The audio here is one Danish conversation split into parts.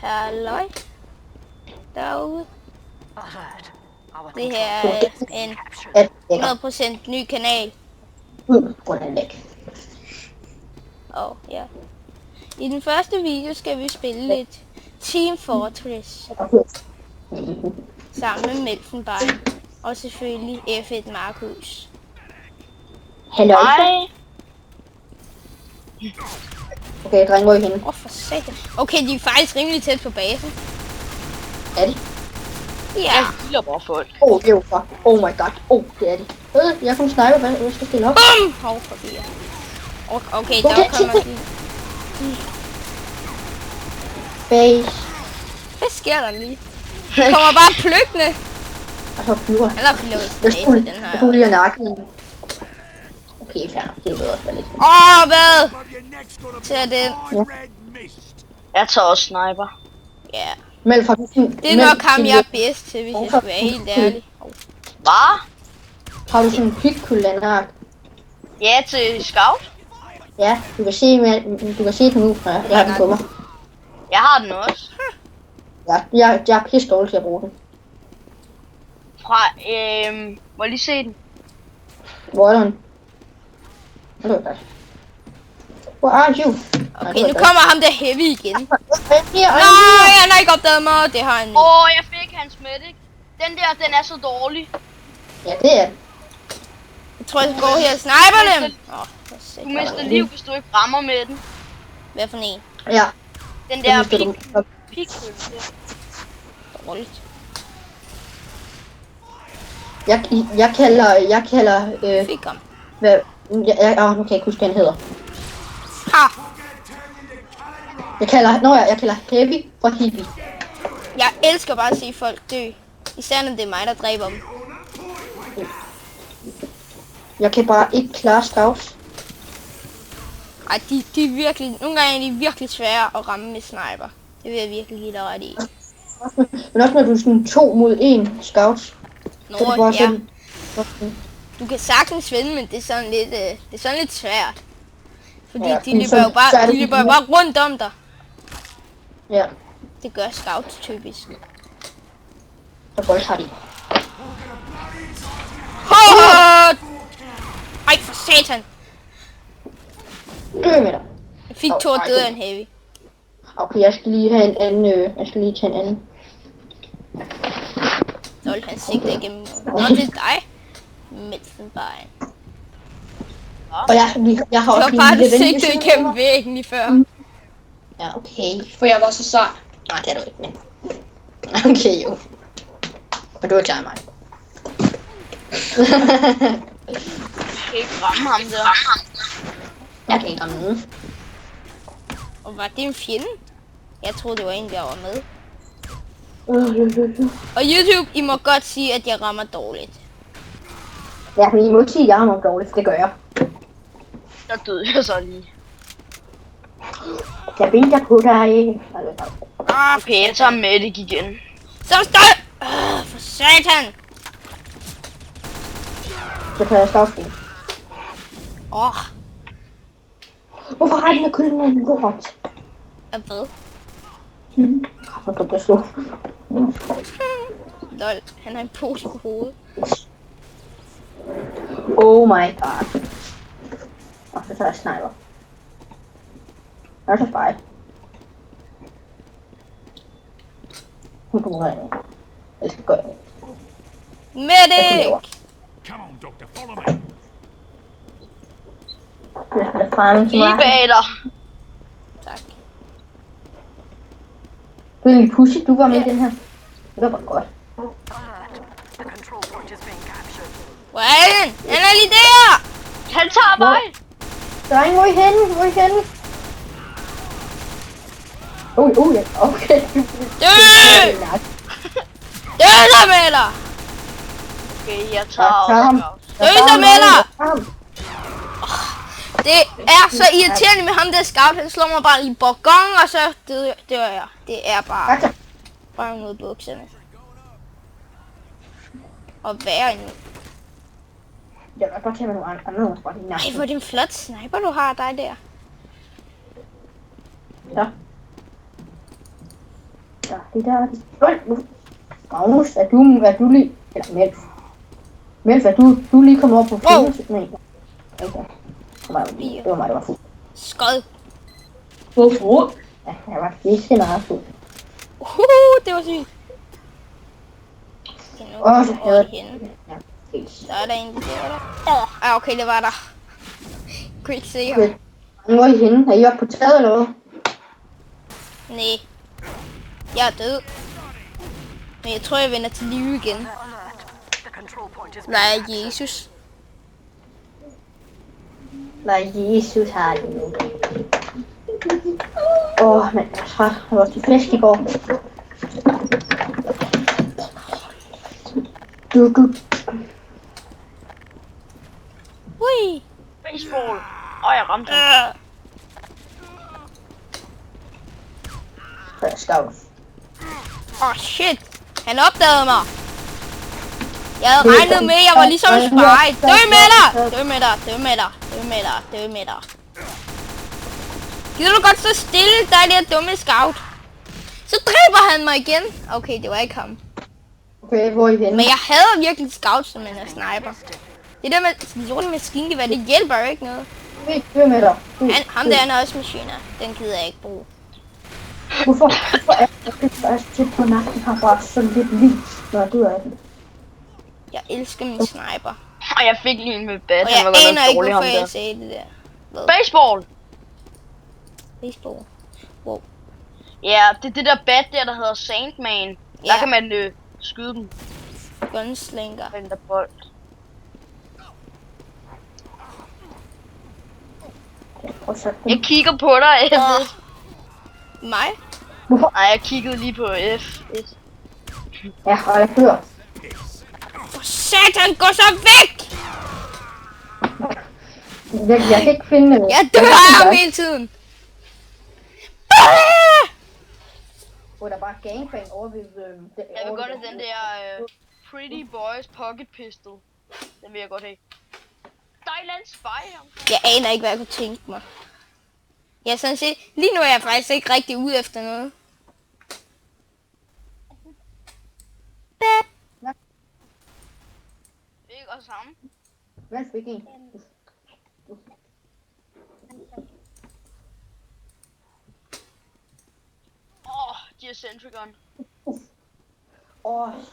Halløj. Derude. Det her er en 100% ny kanal. Ja. I den første video skal vi spille lidt Team Fortress. Sammen med Melfenbein. Og selvfølgelig F1 Markus. Hej. Okay, dreng, hvor er I henne? For satan. Okay, de er faktisk rimelig tæt på basen. Er de? Ja. Jeg kilder bare folk. Det er jo fuck. Oh my god. Det er de. Jeg kunne snipe, hvad jeg skal stille op. Bum! Hov, forbi. Okay, der kommer de. Base. Hvad sker der lige? De kommer bare pløkkende. Og så flyver. Eller flyver tilbage til den her. Jeg kunne lige have nakken. Okay, fair. Det er også være lidt. Hvad? Til den. Jeg tager også sniper. Ja. Meld fra det er nok ham, jeg er bedst til, hvis jeg skal være helt ærlig. Hvad? Har du sådan en pigkulanak? Ja, til scout. Ja, du kan se den nu. Ja, jeg har den på mig. Jeg har den også. Ja, jeg er pisse dårlig til at bruge den. Fra, må jeg lige se den? Hvor er den? Hvor er you? Okay, nu kommer ham der heavy igen. Nej, han har ikke opdaget mig. Det har han. Jeg fik hans medic. Den der, den er så dårlig. Ja, det er den. Jeg tror, jeg skal gå her og sniper dem. Du mister liv, hvis du ikke rammer med den. Hvad for en? Ja. Den der pik. Dårligt. Jeg kalder Fik ham. hvad? Nu kan jeg ikke huske, hvad han hedder. Ha! Jeg kalder heavy for hippie. Jeg elsker bare at se folk dø. Især når det er mig, der dræber dem. Jeg kan bare ikke klare scouts. Ej, de er virkelig... Nogle gange er de virkelig svære at ramme med sniper. Det vil jeg virkelig give dig ret i. Men også når du er sådan 2 mod 1 scouts. Nå, så er det bare ja. sådan, Du kan sagtens vinde, men det er sådan lidt svært. Fordi ja, de løber jo bare rundt om dig. Ja, Det gør scouts typisk. så bold har de. Ej, for satan! Dø med dig. Jeg fik 2 døde af en heavy. Okay, jeg skal lige have en anden, jeg skal lige tage en anden. Lol, han sigter igennem. Nå, det er dig. Melfenbein. Og jeg har også Det var bare lige det sigte igennem væggen lige før. Ja, okay. For jeg var så sej. Nej, det er du ikke, men... Okay, jo. Og du er klar, mig. Jeg kan ikke ramme ham der. Jeg kan ikke ramme nogen. Og var det en fjende? Jeg troede, det var en, der var med. Og YouTube, I må godt sige, at jeg rammer dårligt. Ja, men I må sige, at jeg rammer dårligt. Det gør jeg. Der døde jeg så lige. Jeg venter på dig. Okay, jeg tager medic igen. Så støj! For satan! Så kan jeg stoppe det. Hvorfor har den her kylling en lort? Hvad? Så du bliver slå. Lol, han har en pose på hovedet. Oh my god. Og så tager jeg sniper. Og så bare. Hun kommer herind. Jeg skal gå ind. Medic! Come on, doctor, follow me. Jeg skal da fremme til Lige mig. bag dig. Tak. Vil Pussy, du var med i den her? Det var bare godt. Hvor er den? Han er lige der! Han tager mig. Dreng, hvor er I henne? Hvor er I henne? Ja, okay. Dø! Dø så med dig! Okay, jeg tager tager ham. også scout. Dø så med dig! Det er så irriterende med ham der scout. Han slår mig bare lige bogong, og så dør jeg. Det er bare røven ud af bukserne. Og værre endnu. Jeg vil godt tage med nogle andre. Ej, hvor er det en flot sniper, du har dig der. Ja. Det der. Magnus, er du lige... Eller Melf. Melf, er du lige kommet op på Wow. Nej. Okay. Det var mig, der var fuld. Skod. Hvorfor? Ja, jeg var ikke meget fuld. Det var sygt. Okay, nu Åh, så går havde vi hen. Ja, Så er der en der. Ah, okay, det var der. Kunne ikke se ham. nu er I henne. Er I oppe på taget eller hvad? Nej. Jeg er død. Men jeg tror, jeg vender til live igen. Nej, Jesus. Nej, Jesus har det nu. Men jeg er træt. Jeg var til flæsk i går. Du. Ui. Baseball. Jeg ramte ham. Skavl. Shit. Han opdagede mig. Jeg havde regnet med, at jeg var ligesom en spy. Dø med dig! Dø med dig, dø med dig, dø med dig, dø med dig. Gider du godt så stille, der er det dumme scout? Så dræber han mig igen. Okay, det var ikke ham. Okay, hvor er I henne? Men jeg hader virkelig scout som en sniper. Det der med lorte maskingevær, det hjælper jo ikke noget. Dø med dig. Ham der er også maskiner. Den gider jeg ikke bruge. Hvorfor er det først til på natten har bare så lidt lys, når du er den? Jeg elsker min sniper. Og jeg fik lige en med bat. Og Han var jeg godt aner nok ikke, dårlig, ham hvorfor der. jeg sagde det der. Hvad? Baseball! Baseball. Wow. Ja, det er det der bat der hedder Sandman. Ja. Der kan man skyde dem Gunslinger. med den der bold. Jeg kigger på dig, Elvis. Mig? Nej, jeg kiggede lige på F1. Ja, og jeg dør. For satan, gå så væk! Jeg kan ikke finde... Jeg dør af ham hele tiden. Hvor der bare gangbang over ved... Jeg vil godt have den der Pretty Boys Pocket Pistol. Den vil jeg godt have. Der er et eller andet spy her. Jeg aner ikke, hvad jeg kunne tænke mig. Ja, sådan set. Lige nu er jeg faktisk ikke rigtig ude efter noget. Det er ikke også sammen. Hvad fik en? De har Centrigon.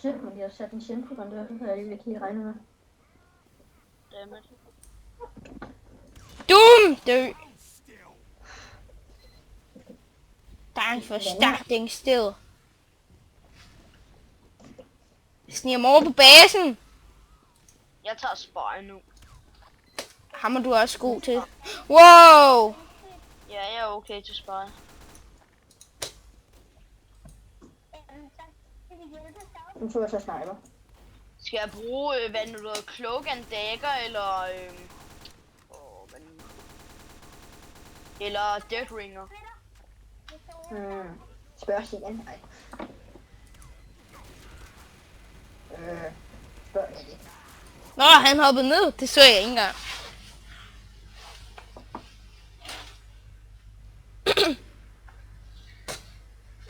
Shit, men de har sat en Centrigon der. Det havde jeg ikke lige regnet med. Dammit. Dum! Dø! Der er en forstærkning sted. Sniger mig over på basen. Jeg tager spy nu. Ham er du også god til. Wow! Ja, jeg er okay til spy. Nu så jeg så sniper. Skal jeg bruge, hvad nu der Cloak and Dagger, eller eller Death Ringer? Spørg igen. Nej. Spørg ikke. Nå, han hoppede ned. Det så jeg ikke engang.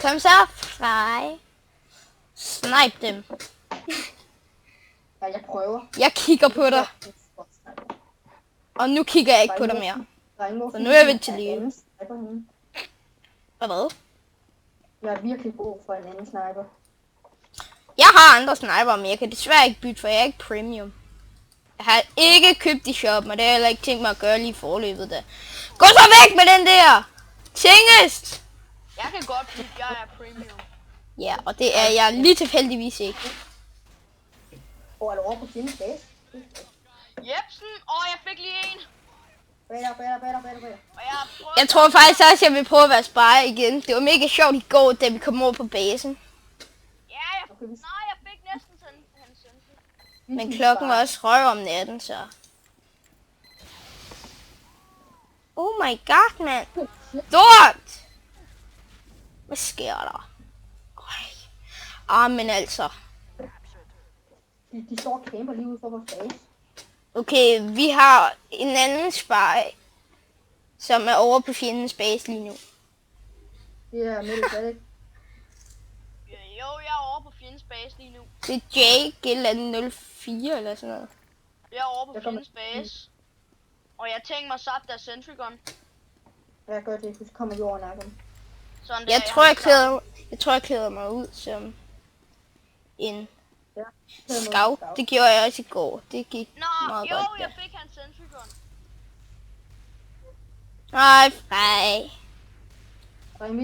Kom så, Frej. Snipe dem. Ja, jeg prøver. Jeg kigger på dig. Og nu kigger jeg ikke på dig mere. Så nu er jeg ved til live. Hvad? Jeg er virkelig god for en anden sniper. Jeg har andre sniper, men jeg kan desværre ikke bytte, for jeg er ikke premium. Jeg har ikke købt i shoppen, og det har jeg heller ikke tænkt mig at gøre lige i forløbet da. Gå så væk med den der! Tingest! Jeg kan godt blive, jeg er premium. Ja, og det er jeg lige tilfældigvis ikke. Er du over på fjendens base? Jepsen! Jeg fik lige en! Bedre. Og Jeg tror faktisk også, jeg vil prøve at være spy igen. Det var mega sjovt i går, da vi kom over på basen. Ja, jeg fik næsten sådan hans sønse. Men klokken var også røv om natten, så... Oh my god, mand. Dort! Hvad sker der? Men altså. De står og camper lige ude for vores base. Okay, vi har en anden spy, som er over på fjendens base lige nu. Det er Mette, ikke? base lige nu. Det er Jake eller 04 eller sådan noget. Jeg er over på Jeg kommer- fjendens base. Og jeg tænker mig sat der Sentry Gun. Jeg gør det, hvis kommer jorden nakken. Sådan Jeg der, tror, har jeg klæder mig ud som en Ja. skav. Det gjorde jeg også i går. Det gik Nå, meget jo, godt. jeg fik hans Sentry Gun. Hej, hej.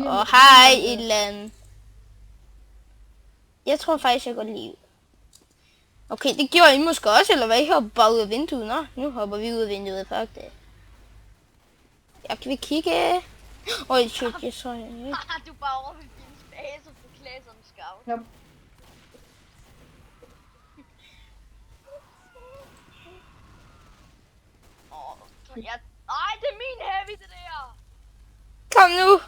Og hej, et eller andet. Jeg tror faktisk, jeg går lige ud. Okay, det gjorde I måske også, eller hvad? I hopper bare ud af vinduet. Nå, nu hopper vi ud af vinduet. Fuck det. Jeg kan vi kigge. Oj, shit, jeg så jeg ikke. Haha, du er bare over ved fjendens base og får klædt som en scout. Ja. Ej, det er min heavy, det der. Kom nu.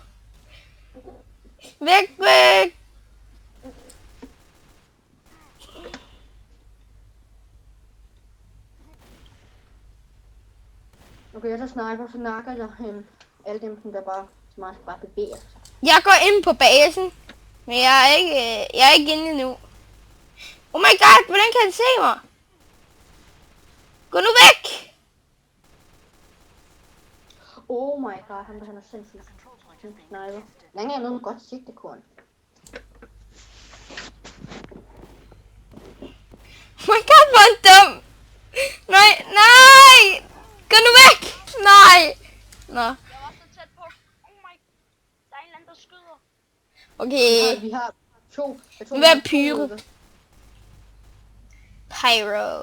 Væk, væk. Okay, jeg så snakker jeg alle dem, som der bare bevæger sig. Jeg går ind på basen. Men jeg er ikke inde endnu. Oh my god, hvordan kan han se mig? Gå nu væk. Oh my god, han er sindssygt. Sniper. Længe er noget godt sigtekorn. Oh my god, hvor er han dum. Nej, nej. Gå nu væk. Nej. Nå, Jeg var så tæt på. Oh my. Der er en eller anden, der skyder. okay. Vi har to. Jeg tror, Hvad er vi har to pyro? ude. Pyro.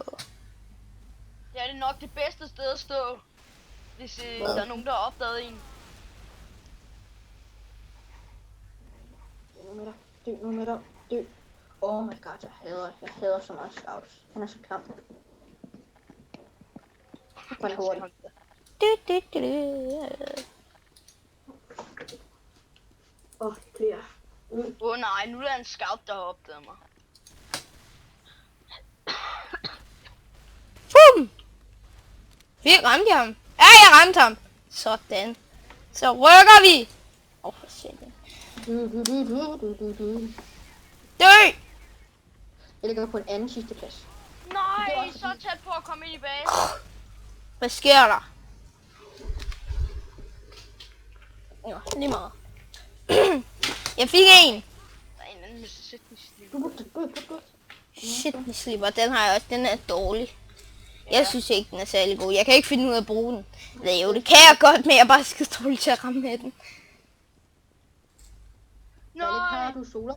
Det er det nok det bedste sted at stå. Hvis der er nogen, der har opdaget en. Dø nu med dig. Dø. Oh my god, jeg hader så meget scouts. Han er så klam. Han er hurtig. Du, du, du, du. Åh, flere. Åh nej, nu er der en scout, der har opdaget mig. Bum! Vi ramte ham. Ja, jeg ramte ham. Sådan. Så rykker vi. Åh, for satan. Dø! Jeg ligger på en anden sidste plads. Nej, så tæt på at komme ind i base. Hvad sker der? Nå, lige meget. Jeg fik en. Der er en anden med Sydney-slipper. Shit, slipper. Den har jeg også. Den er dårlig. Jeg synes ikke, den er særlig god. Jeg kan ikke finde ud af at bruge den. Eller jo, det kan jeg godt, men jeg er bare skide dårlig til at ramme med den. Har Nej, du soler?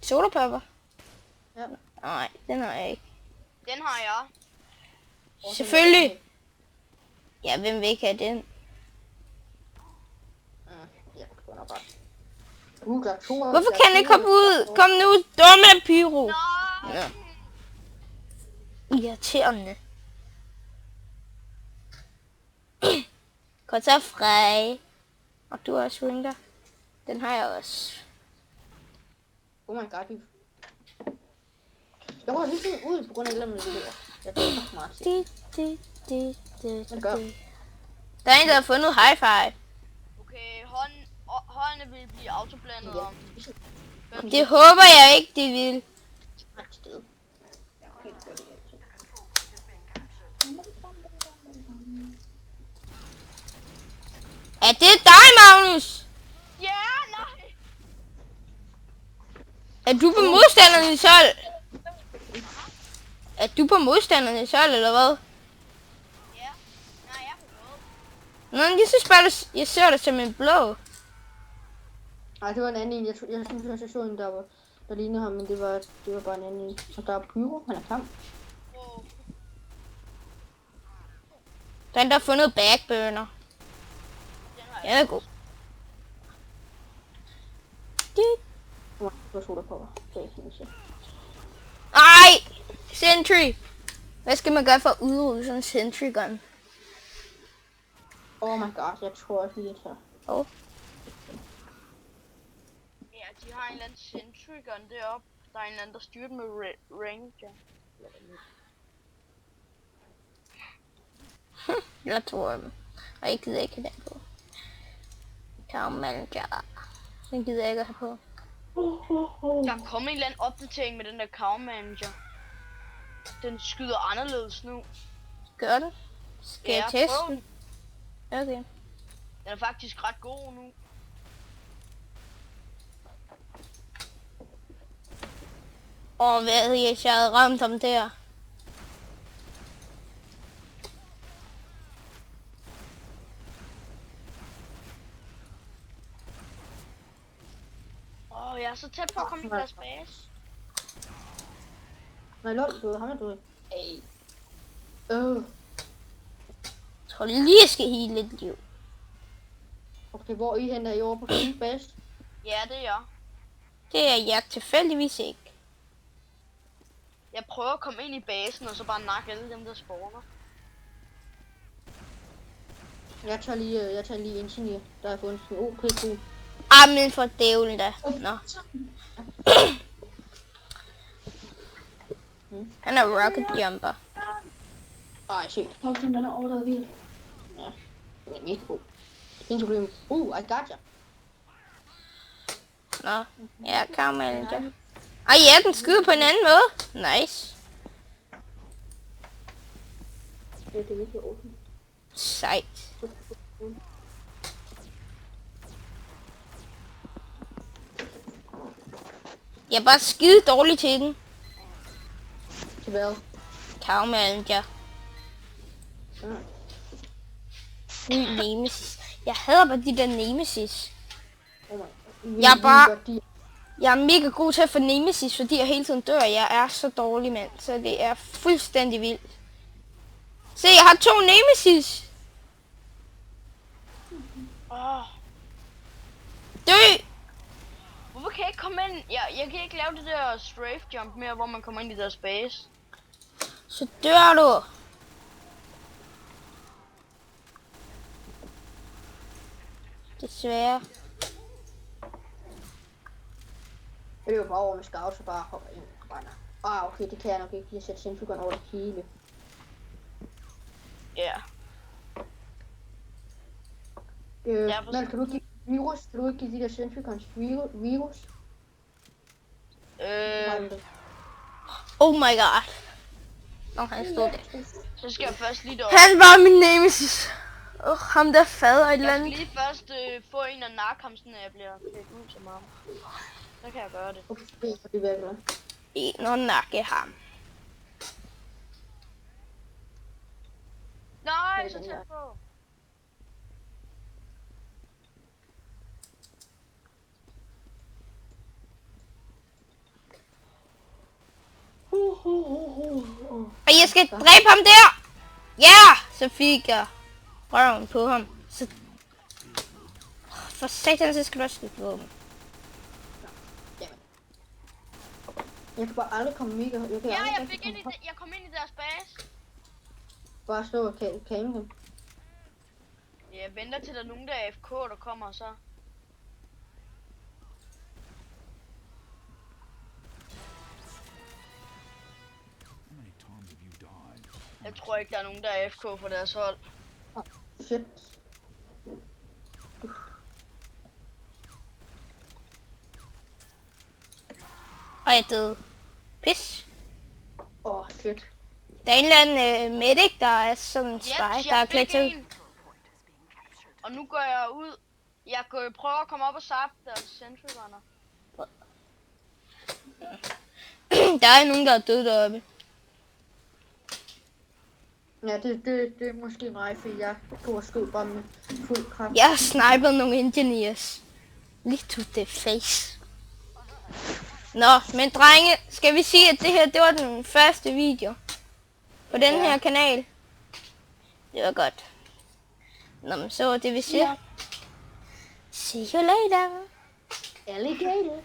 Solarpepper? Ja. Nej, den har jeg ikke. den har jeg. Selvfølgelig. Ja, hvem vil ikke have den? Ja, det var nok godt. Der er to. Hvorfor kan den ikke komme ud? Kom nu, dumme pyro. Nej. Ja. Irriterende. Godt så, Frej. Og du har også Ringer. Den har jeg også. Oh my god, jeg var lige sådan ud på grund af et eller andet lort. Jeg tror ikke meget til. Hvad gør du? Der er en, der har fundet hi-fi. Okay, håndene vil blive autoblandet om. Det håber jeg ikke, de vil. Er det dig, Magnus? Ja, nej. Er du på modstandernes hold? Er du på modstandernes hold, eller hvad? Ja. Nej, jeg er på rød. Nå, jeg synes bare, jeg ser det som en blå. Nej, det var en anden en. Jeg synes, jeg så en, der lignede ham, men det var bare en anden en. Og der er pyro, han er klam. Wow. Den, der har fundet backburner. Den har Den jeg. er god. Det- Det var soler på. Det er ikke sådan, jeg Ej! Sentry! Hvad skal man gøre for at udrydde sådan en sentry gun? Oh my god, jeg tror også lige, at jeg Oh. Ja, de har en eller anden sentry gun deroppe. Der er en eller anden, der styrer med ranger. Jeg tror dem. Og jeg gider ikke have den på. Town manager. Den gider jeg ikke have på. Der er kommet en eller anden opdatering med den der Cow Manager. Den skyder anderledes nu. Gør den? Skal jeg Ja, teste prøv den? den. Okay. Den er faktisk ret god nu. Og hvad hvis jeg havde ramt ham der? Jeg er så tæt på at komme i deres base. Nej, lol, du ham er død. Ej. Jeg tror lige, jeg skal hele lidt liv. Okay, hvor I henter I over på din base? Ja, det er jeg. Det er jeg tilfældigvis ikke. Jeg prøver at komme ind i basen, og så bare nakke alle dem, der spawner. Jeg tager lige ingeniør, der har fundet en OK-kug. Men for dævlen da. Nå. Han er rocket jumper. Ej, shit. Hold den er overdrevet vild. Ja, den er mega god. Ingen problem. I got ya. Nå. Ja, Carmel. Ej, ja, den skyder på en anden måde. Nice. Det er virkelig ordentligt. Sejt. Jeg er bare skide dårlig til den. Til hvad? Carmel, ja. Ja. Ny nemesis. Jeg hader bare de der nemesis. Oh Jeg er bare... Jeg er mega god til at få nemesis, fordi jeg hele tiden dør. Jeg er så dårlig, mand. Så det er fuldstændig vildt. Se, jeg har 2 nemesis. Dø! Hvorfor kan jeg ikke komme ind? Jeg kan ikke lave det der strafe jump mere, hvor man kommer ind i deres base. Så dør du. Desværre. Jeg løber bare over med scout, så bare hopper ind og brænder. Okay, det kan jeg nok ikke. Jeg sætter centrifugeren over det hele. Ja. Men kan du ikke give virus? Kan du ikke give de der centrifugers virus? Oh my god. Han stod der. Så skal jeg først lige deroppe. Han var min nemesis. Ham der fader et eller Jeg skal andet. lige først få en af nakke ham, sådan at jeg bliver klædt ud som ham. Så kan jeg gøre det. Okay, det er virkelig. En og nakke ham. Nej, så tæt på. Og jeg skal dræbe ham der. Ja, så fik jeg røven på ham. Så... For satan, så skal du også skyde på ham. Jeg kan bare aldrig komme mega. Jeg kom ind i deres base. Bare stå og kame dem. Jeg venter til der er nogen der er AFK, der kommer så. How many times have you died? Jeg tror ikke der er nogen der er AFK på deres hold. Shit. Og jeg døde. Pis. Shit. Der er en eller anden medic, der er sådan en spy, der er klædt til. Og nu går jeg ud. Jeg prøver at komme op og zappe deres sentry runner. Der er nogen, der er døde deroppe. Ja, det er måske mig, fordi jeg går og skød bare med fuld kraft. Jeg har snipet nogle engineers. Lige to the face. Nå, men drenge, skal vi sige, at det her, det var den første video på den her kanal? Det var godt. Nå, men så var det vi siger. See you later. Alligator.